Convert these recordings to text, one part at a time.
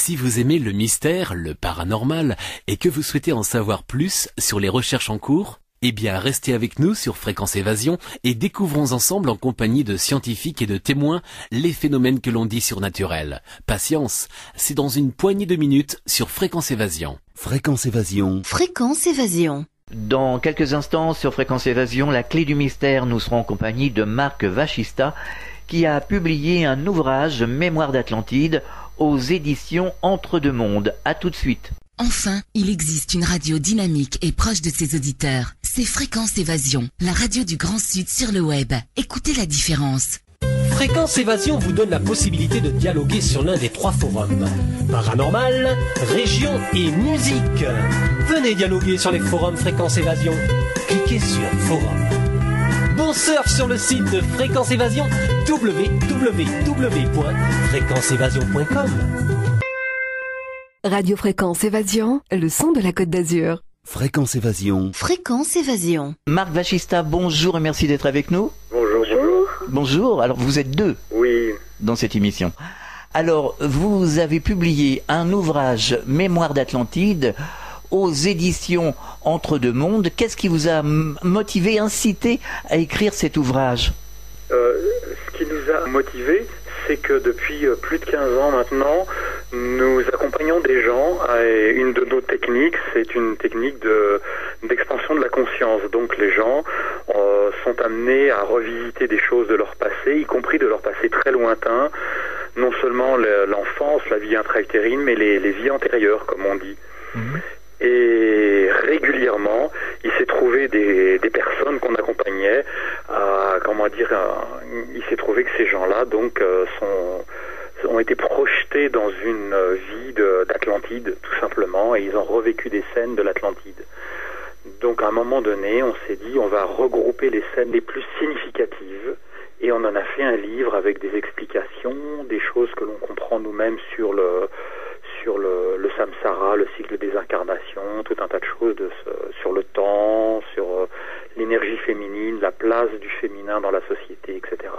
Si vous aimez le mystère, le paranormal, et que vous souhaitez en savoir plus sur les recherches en cours, eh bien restez avec nous sur Fréquence Évasion et découvrons ensemble en compagnie de scientifiques et de témoins les phénomènes que l'on dit surnaturels. Patience, c'est dans une poignée de minutes sur Fréquence Évasion. Fréquence Évasion. Fréquence Évasion. Dans quelques instants sur Fréquence Évasion, la clé du mystère, nous serons en compagnie de Marc Vachista qui a publié un ouvrage Mémoire d'Atlantide aux éditions Entre deux mondes. À tout de suite. Enfin, il existe une radio dynamique et proche de ses auditeurs. C'est Fréquence Évasion, la radio du Grand Sud sur le web. Écoutez la différence. Fréquence Évasion vous donne la possibilité de dialoguer sur l'un des 3 forums. Paranormal, région et musique. Venez dialoguer sur les forums Fréquence Évasion. Cliquez sur Forum. Bon surf sur le site de Fréquence Évasion, www.fréquenceévasion.com. Radio Fréquence Évasion, le son de la Côte d'Azur. Fréquence Évasion. Fréquence Évasion. Marc Vachista, bonjour et merci d'être avec nous. Bonjour. Bonjour, alors vous êtes 2 Oui. dans cette émission. Alors, vous avez publié un ouvrage Mémoire d'Atlantide aux éditions Entre deux mondes. Qu'est-ce qui vous a motivé, incité à écrire cet ouvrage ? Ce qui nous a motivés, c'est que depuis plus de 15 ans maintenant, nous accompagnons des gens et une de nos techniques, c'est une technique d'expansion de la conscience. Donc les gens sont amenés à revisiter des choses de leur passé, y compris de leur passé très lointain, non seulement l'enfance, la vie intra-utérine, mais les vies antérieures, comme on dit. Et régulièrement, il s'est trouvé des personnes qu'on accompagnait, il s'est trouvé que ces gens-là donc ont été projetés dans une vie d'Atlantide, tout simplement, et ils ont revécu des scènes de l'Atlantide. Donc à un moment donné, on s'est dit, on va regrouper les scènes les plus significatives, et on en a fait un livre avec des explications, des choses que l'on comprend nous-mêmes sur le samsara, le cycle des incarnations, tout un tas de choses sur le temps, sur l'énergie féminine, la place du féminin dans la société, etc.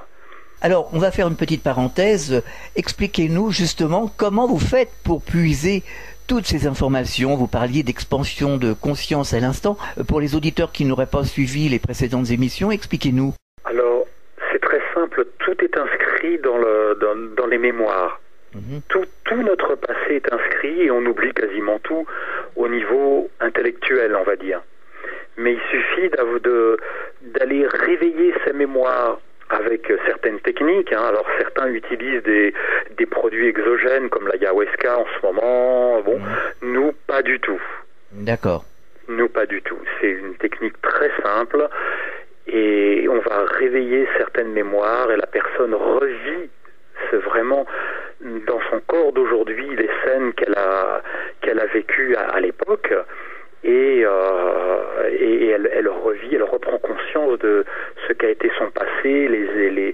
Alors, on va faire une petite parenthèse. Expliquez-nous justement comment vous faites pour puiser toutes ces informations. Vous parliez d'expansion de conscience à l'instant. Pour les auditeurs qui n'auraient pas suivi les précédentes émissions, expliquez-nous. Alors, c'est très simple. Tout est inscrit dans les mémoires. Tout notre passé est inscrit et on oublie quasiment tout au niveau intellectuel, on va dire. Mais il suffit d'aller réveiller ces mémoires avec certaines techniques. Alors certains utilisent des produits exogènes comme l'ayahuasca en ce moment. Nous pas du tout. D'accord. Nous pas du tout. C'est une technique très simple et on va réveiller certaines mémoires et la personne revit. C'est vraiment dans son corps d'aujourd'hui les scènes qu'elle a vécues à l'époque et elle revit, elle reprend conscience de ce qu'a été son passé, les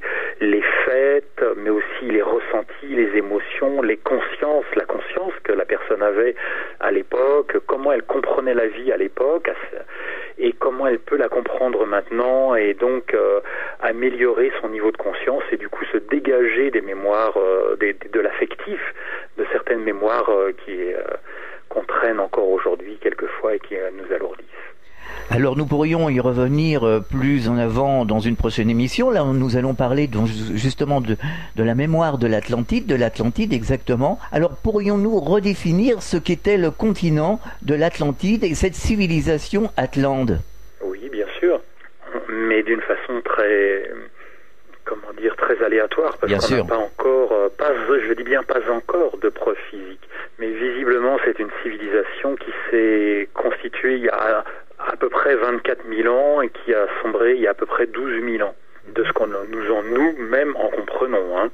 fêtes, mais aussi les ressentis, les émotions, la conscience que la personne avait à l'époque, comment elle comprenait la vie à l'époque et comment elle peut la comprendre maintenant et donc améliorer son niveau de conscience et du coup se dégager des mémoires, de l'affectif, de certaines mémoires qu'on traîne encore aujourd'hui quelquefois et qui nous alourdissent. Alors nous pourrions y revenir plus en avant dans une prochaine émission. Là, nous allons parler justement de la mémoire de l'Atlantide exactement. Alors pourrions-nous redéfinir ce qu'était le continent de l'Atlantide et cette civilisation Atlante ? Oui, bien sûr, mais d'une façon très aléatoire, parce qu'on n'a pas encore, je dis bien pas encore de preuves physiques, mais visiblement c'est une civilisation qui s'est constituée il y a à peu près 24 000 ans et qui a sombré il y a à peu près 12 000 ans, de ce qu'on nous-mêmes en comprenons. Hein.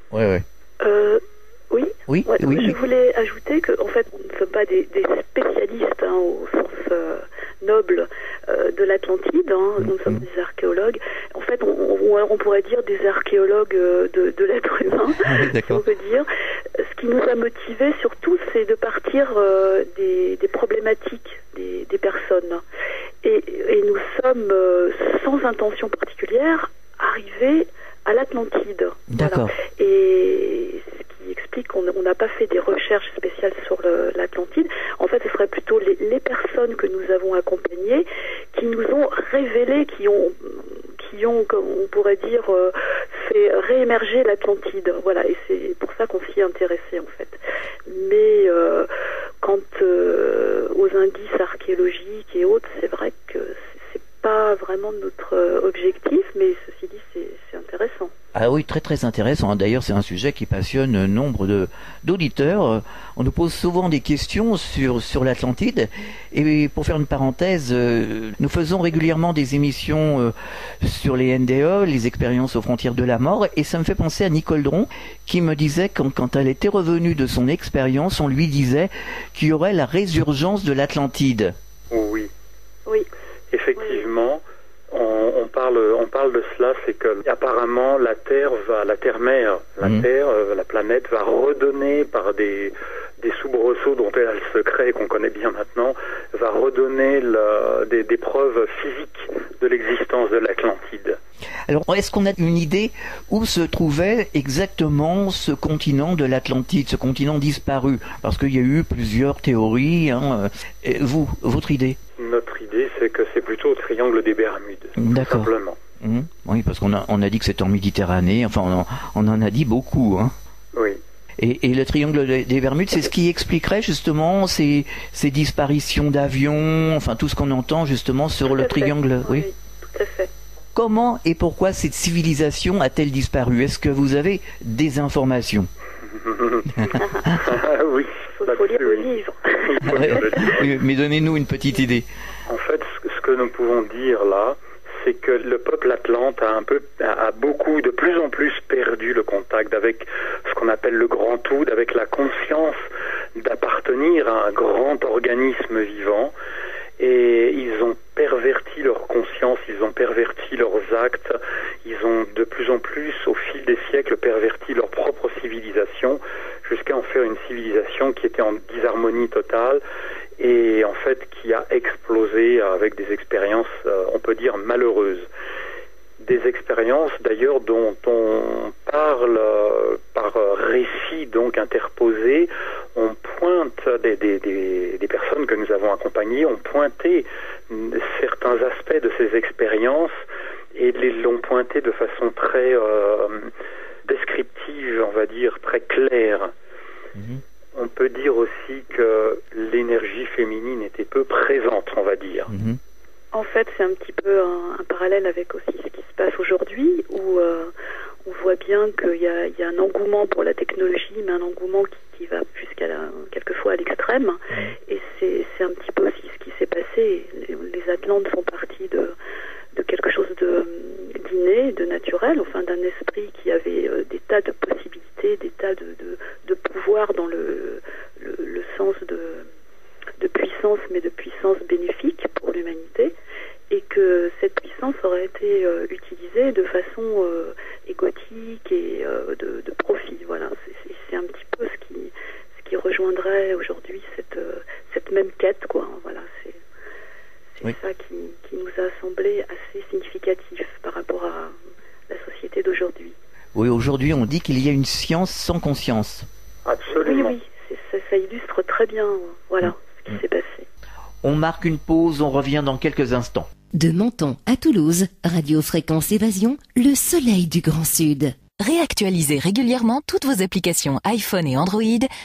Oui. Je voulais ajouter qu'en fait, on ne sommes pas des spécialistes au sens noble de l'Atlantide. Nous sommes des archéologues. En fait, on pourrait dire des archéologues de l'être humain, si on peut dire. Ce qui nous a motivés surtout, c'est de partir des problématiques des personnes. Et nous sommes, sans intention particulière, arrivés à l'Atlantide. D'accord. Voilà. Et ce qui explique qu'on n'a pas fait des recherches spéciales sur l'Atlantide. En fait, ce serait plutôt les personnes que nous avons accompagnées qui nous ont révélé, qui ont, comme on pourrait dire, fait réémerger l'Atlantide. Voilà, et c'est pour ça qu'on s'y est intéressé, en fait. Mais quant aux indices archéologiques et autres, c'est vrai que c'est pas vraiment notre objectif, mais ceci dit, c'est intéressant. Ah oui, très très intéressant. D'ailleurs, c'est un sujet qui passionne nombre d'auditeurs. On nous pose souvent des questions sur l'Atlantide. Et pour faire une parenthèse, nous faisons régulièrement des émissions sur les NDE, les expériences aux frontières de la mort. Et ça me fait penser à Nicole Dron, qui me disait quand elle était revenue de son expérience, on lui disait qu'il y aurait la résurgence de l'Atlantide. Oui. Oui. Effectivement. On parle de cela, c'est que apparemment la Terre-mère, la planète va redonner par des soubresauts dont elle a le secret et qu'on connaît bien maintenant, va redonner des preuves physiques de l'existence de l'Atlantide. Alors, est-ce qu'on a une idée où se trouvait exactement ce continent de l'Atlantide, ce continent disparu? Parce qu'il y a eu plusieurs théories. Votre idée? Notre idée, c'est que c'est plutôt au triangle des Bermudes. D'accord. Tout simplement. Oui, parce qu'on a dit que c'était en Méditerranée. Enfin, on en a dit beaucoup. Hein. Oui. Et le triangle des Bermudes, c'est ce qui expliquerait justement ces disparitions d'avions, enfin tout ce qu'on entend justement sur le triangle. Oui, tout à fait. Comment et pourquoi cette civilisation a-t-elle disparu? Est-ce que vous avez des informations? Oui. Il faut lire le livre. Oui, mais donnez-nous une petite idée. En fait, ce que nous pouvons dire là, c'est que le peuple atlante a beaucoup, de plus en plus perdu le contact avec ce qu'on appelle le grand tout, avec la conscience d'appartenir à un grand organisme vivant. Et ils ont perverti leur conscience, ils ont perverti leurs actes, ils ont de plus en plus, au fil des siècles, perverti leur propre civilisation, jusqu'à en faire une civilisation qui était en disharmonie totale et en fait qui a explosé avec des expériences, on peut dire, malheureuses. Des expériences d'ailleurs dont on parle par récit donc interposé. On pointe des personnes que nous avons accompagnées ont pointé certains aspects de ces expériences et l'ont pointé de façon très descriptive, on va dire, très claire. On peut dire aussi que l'énergie féminine était peu présente, on va dire. En fait, c'est un petit peu un parallèle avec aussi ce qui se passe aujourd'hui, où on voit bien qu'il y a un engouement pour la technologie, mais un engouement qui va jusqu'à quelquefois à l'extrême. Et c'est un petit peu aussi ce qui s'est passé. Les Atlantes font partie de quelque chose d'inné, de naturel, enfin d'un esprit qui avait des tas de possibilités, des tas de pouvoir dans le sens de puissance, mais de puissance bénéfique pour l'humanité, et que cette puissance aurait été utilisée de façon égotique et de profit. Voilà, c'est un petit peu ce qui rejoindrait aujourd'hui cette même quête, quoi. Voilà, c'est ça qui nous a semblé assez significatif par rapport à la société d'aujourd'hui. Oui, aujourd'hui, on dit qu'il y a une science sans conscience. Absolument. Oui, ça illustre très bien, voilà, ce qui s'est passé. On marque une pause, on revient dans quelques instants. De Menton à Toulouse, Radio Fréquence Évasion, le soleil du Grand Sud. Réactualisez régulièrement toutes vos applications iPhone et Android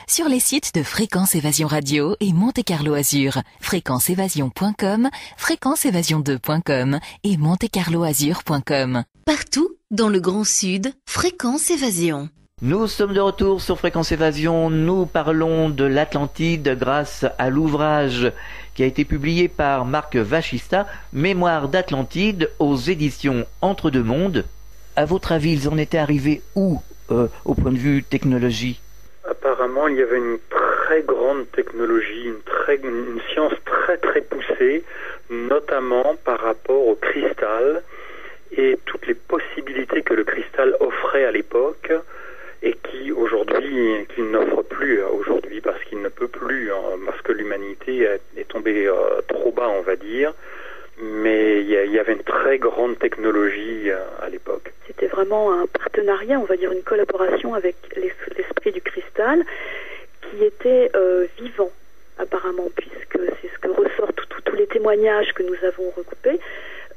sur les sites de Fréquence Évasion Radio et Monte Carlo Azur, fréquenceévasion.com, fréquenceévasion2.com et montecarloazur.com. Partout dans le Grand Sud, Fréquence Évasion. Nous sommes de retour sur Fréquence Évasion. Nous parlons de l'Atlantide grâce à l'ouvrage qui a été publié par Marc Vachista, Mémoire d'Atlantide aux éditions Entre deux mondes. À votre avis, ils en étaient arrivés où au point de vue technologie? Apparemment, il y avait une très grande technologie, une science très très poussée, notamment par rapport au cristal et toutes les possibilités que le cristal offrait à l'époque et qui aujourd'hui, qu'il n'offre plus aujourd'hui parce qu'il ne peut plus, parce que l'humanité est tombée trop bas, on va dire. Mais il y avait une très grande technologie à l'époque. C'était vraiment un partenariat, on va dire une collaboration avec l'esprit et du cristal qui était vivant, apparemment, puisque c'est ce que ressortent tous les témoignages que nous avons recoupés.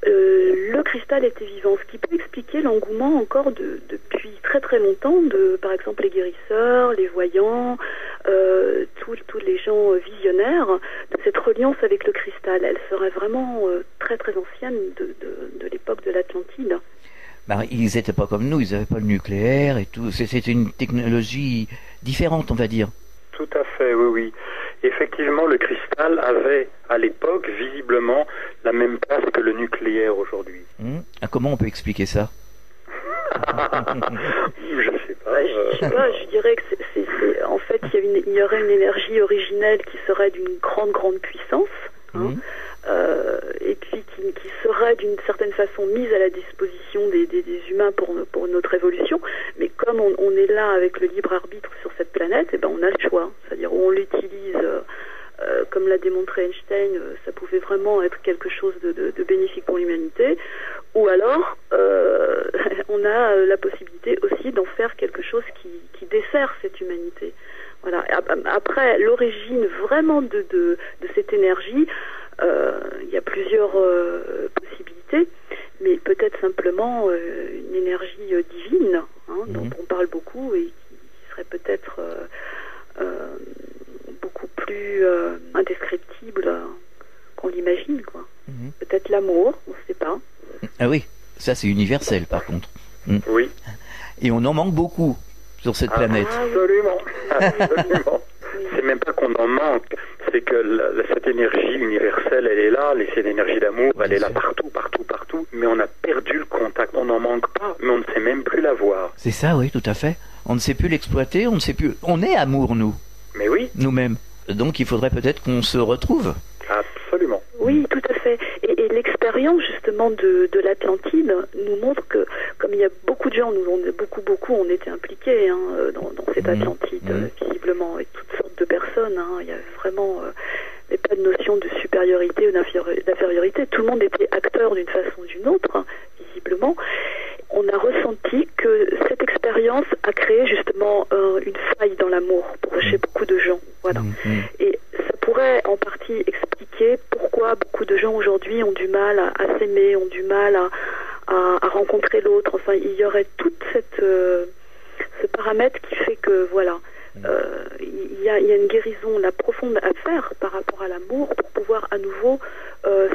Le cristal était vivant, ce qui peut expliquer l'engouement encore depuis très très longtemps de, par exemple, les guérisseurs, les voyants, tous les gens visionnaires, de cette reliance avec le cristal. Elle serait vraiment très très ancienne de l'époque de l'Atlantide. Bah, ils n'étaient pas comme nous, ils n'avaient pas le nucléaire et tout. C'était une technologie différente, on va dire. Tout à fait, oui. Effectivement, le cristal avait, à l'époque, visiblement, la même place que le nucléaire aujourd'hui. Comment on peut expliquer ça? Je sais pas. Je sais pas, je dirais que en fait, il y aurait une énergie originelle qui serait d'une grande puissance, et puis qui serait d'une certaine façon mise à la disposition des humains pour notre évolution. Mais comme on est là avec le libre arbitre sur cette planète, et ben on a le choix. C'est-à-dire où on l'utilise, comme l'a démontré Einstein, ça pouvait vraiment être quelque chose de bénéfique pour l'humanité. Ou alors, on a la possibilité aussi d'en faire quelque chose qui dessert cette humanité. Voilà. Après, l'origine vraiment de cette énergie, il y a plusieurs possibilités, mais peut-être simplement une énergie divine, dont on parle beaucoup et qui serait peut-être beaucoup plus indescriptible qu'on l'imagine, quoi. Peut-être l'amour, on ne sait pas. Ah oui, ça c'est universel par contre. Oui. Et on en manque beaucoup sur cette planète. Absolument. C'est même pas qu'on en manque, c'est que cette énergie universelle, elle est là, cette énergie d'amour, elle est là partout, mais on a perdu le contact, on n'en manque pas, mais on ne sait même plus la voir. C'est ça, oui, tout à fait. On ne sait plus l'exploiter, on ne sait plus... On est amour, nous. Mais oui. Nous-mêmes. Donc il faudrait peut-être qu'on se retrouve. Absolument. Oui, tout à fait. Et l'expérience justement de l'Atlantide nous montre que, comme il y a beaucoup de gens, beaucoup ont été impliqués dans cette Atlantide, visiblement, avec toutes sortes de personnes. Il y avait vraiment pas de notion de supériorité ou d'infériorité. Tout le monde était acteur d'une façon ou d'une autre, visiblement. On a ressenti que cette expérience a créé justement une faille dans l'amour chez beaucoup de gens. Voilà. Et ça pourrait en partie expliquer pourquoi beaucoup de gens aujourd'hui ont du mal à s'aimer, ont du mal à rencontrer l'autre. Enfin, il y aurait toute ce paramètre qui fait que, voilà, il y a une guérison là profonde à faire par rapport à l'amour pour pouvoir à nouveau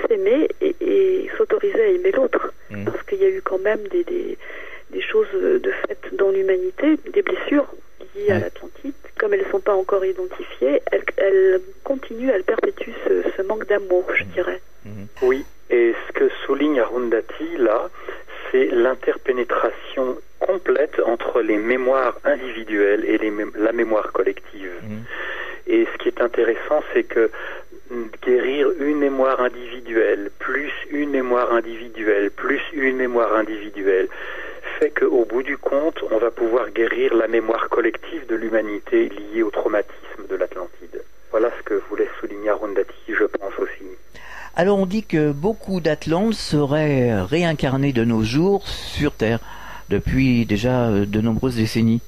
s'aimer et s'autoriser à aimer l'autre. Parce qu'il y a eu quand même des choses de fait dans l'humanité, des blessures liées à l'Atlantide. Comme elles ne sont pas encore identifiées, elles continuent, elles perpétuent ce manque d'amour, je dirais. Oui, et ce que souligne Arundhati là, c'est l'interpénétration complète entre les mémoires individuelles et la mémoire collective. Et ce qui est intéressant, c'est que guérir une mémoire individuelle, plus une mémoire individuelle, plus une mémoire individuelle, fait qu'au bout du compte, on va pouvoir guérir la mémoire collective de l'humanité liée au traumatisme de l'Atlantide. Voilà ce que voulait souligner Arundhati, je pense aussi. Alors on dit que beaucoup d'Atlantes seraient réincarnés de nos jours sur Terre, depuis déjà de nombreuses décennies.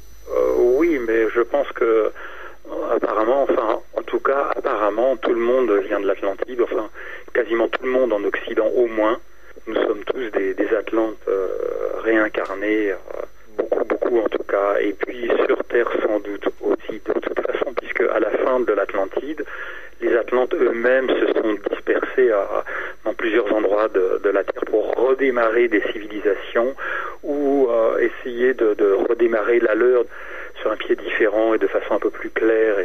Oui, mais je pense que apparemment, tout le monde vient de l'Atlantide, enfin quasiment tout le monde en Occident au moins. Nous sommes tous des Atlantes réincarnés, beaucoup en tout cas, et puis sur Terre sans doute aussi, de toute façon, puisque à la fin de l'Atlantide, les Atlantes eux-mêmes se sont dispersés dans plusieurs endroits de la Terre pour redémarrer des civilisations ou essayer de redémarrer la leur sur un pied différent et de façon un peu plus claire.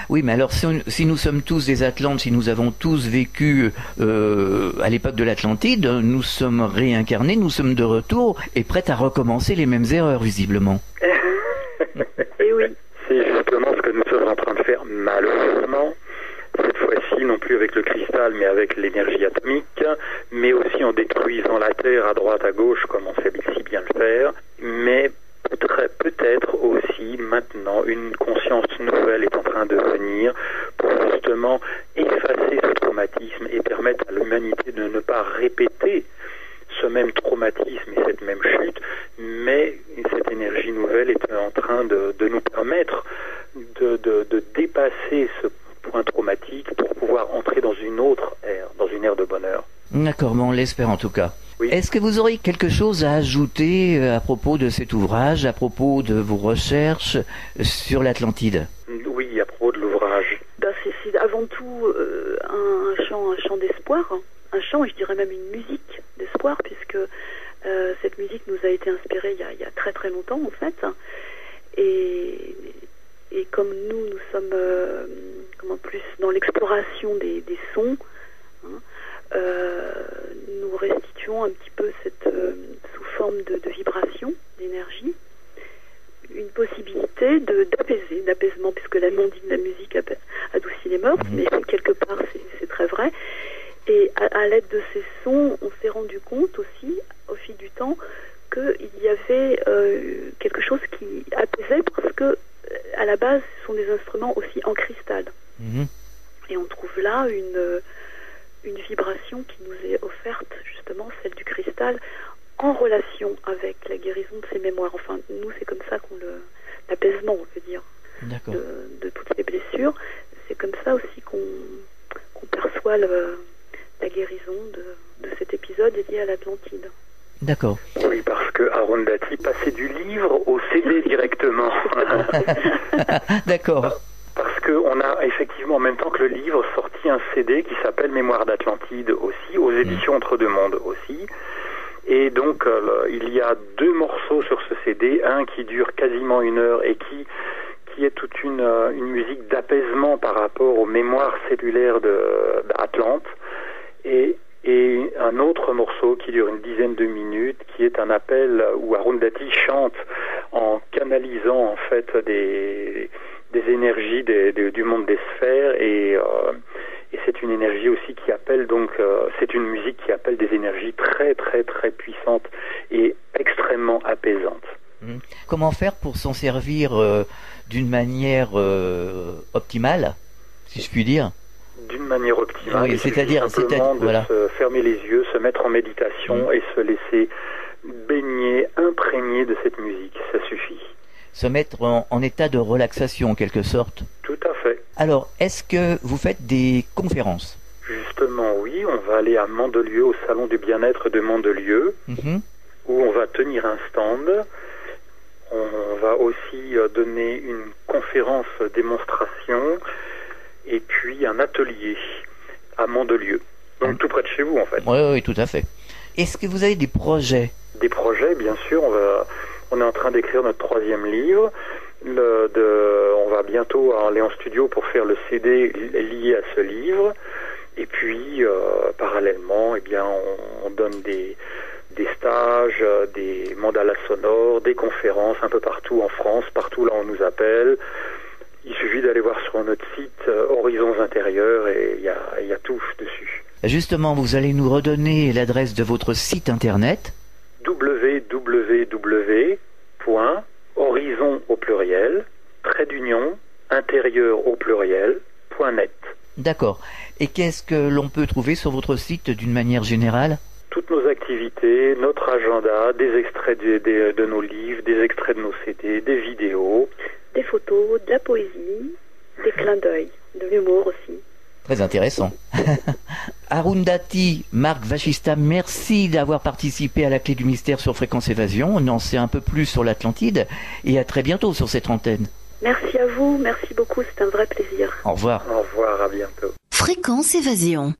Oui, mais alors si nous sommes tous des Atlantes, si nous avons tous vécu à l'époque de l'Atlantide, nous sommes réincarnés, nous sommes de retour et prêts à recommencer les mêmes erreurs, visiblement. Et oui. C'est justement ce que nous sommes en train de faire, malheureusement. Cette fois-ci, non plus avec le cristal, mais avec l'énergie atomique, mais aussi en détruisant la Terre à droite, à gauche, comme on sait si bien le faire. Mais peut-être aussi maintenant une conscience nouvelle est en train de venir pour justement effacer ce traumatisme et permettre à l'humanité de ne pas répéter ce même traumatisme et cette même chute, mais cette énergie nouvelle est en train de nous permettre dépasser ce point traumatique pour pouvoir entrer dans une autre ère, dans une ère de bonheur. D'accord, mais on l'espère en tout cas. Oui. Est-ce que vous auriez quelque chose à ajouter à propos de cet ouvrage, à propos de vos recherches sur l'Atlantide? Oui, à propos de l'ouvrage. C'est avant tout un chant d'espoir, un chant, et je dirais même une musique d'espoir, puisque cette musique nous a été inspirée il y a très très longtemps en fait, et comme nous sommes plus dans l'exploration des sons, hein, nous restituons un petit peu sous forme de vibration, d'énergie, une possibilité d'apaisement, puisque la musique adoucit les mœurs, mais quelque part c'est très vrai. Et à l'aide de ces sons, on s'est rendu compte aussi, au fil du temps, qu'il y avait quelque chose qui apaisait, parce que à la base, ce sont des instruments aussi en cristal. Et on trouve là une vibration qui nous est offerte, justement, celle du cristal, en relation avec la guérison de ces mémoires. Enfin, nous, c'est comme ça l'apaisement, on peut dire, de toutes ces blessures. C'est comme ça aussi qu'on perçoit la guérison de cet épisode lié à l'Atlantide. D'accord. Oui, parce que Arundhati passait du livre au CD directement. D'accord. Parce qu'on a effectivement, en même temps que le livre, sorti un CD qui s'appelle Mémoire d'Atlantide aussi, aux éditions Entre deux mondes aussi. Et donc, il y a 2 morceaux sur ce CD, un qui dure quasiment 1 heure et qui est toute une musique d'apaisement par rapport aux mémoires cellulaires d'Atlante, et un autre morceau qui dure une dizaine de minutes, qui est un appel où Arundhati chante en canalisant en fait des énergies du monde des sphères, et c'est une énergie aussi qui appelle, donc c'est une musique qui appelle des énergies très très très puissantes et extrêmement apaisantes. Comment faire pour s'en servir d'une manière optimale, si je puis dire? D'une manière optimale, oui, c'est-à-dire de se fermer les yeux, se mettre en méditation et se laisser baigner, imprégner de cette musique, ça suffit. Se mettre en état de relaxation en quelque sorte. Tout à fait. Alors, est-ce que vous faites des conférences? Justement, oui, on va aller à Mandelieu, au salon du bien-être de Mandelieu, où on va tenir un stand. On va aussi donner une conférence démonstration et puis un atelier à Mandelieu. Donc tout près de chez vous en fait. Oui, tout à fait. Est-ce que vous avez des projets? Des projets, bien sûr. On est en train d'écrire notre 3e livre. On va bientôt aller en studio pour faire le CD lié à ce livre. Et puis, parallèlement, eh bien, on donne des stages, des mandalas sonores, des conférences un peu partout en France, partout là où on nous appelle. Il suffit d'aller voir sur notre site Horizons Intérieurs et il y a tout dessus. Justement, vous allez nous redonner l'adresse de votre site internet. www.horizon au pluriel, intérieur au pluriel, .net. D'accord. Et qu'est-ce que l'on peut trouver sur votre site d'une manière générale? Toutes nos activités, notre agenda, des extraits de nos livres, des extraits de nos CD, des vidéos. Des photos, de la poésie, des clins d'œil, de l'humour aussi. Très intéressant. Arundhati Marg Vachista, merci d'avoir participé à la Clé du Mystère sur Fréquence Évasion. On en sait un peu plus sur l'Atlantide et à très bientôt sur cette antenne. Merci à vous, merci beaucoup, c'est un vrai plaisir. Au revoir. Au revoir, à bientôt. Fréquence Évasion.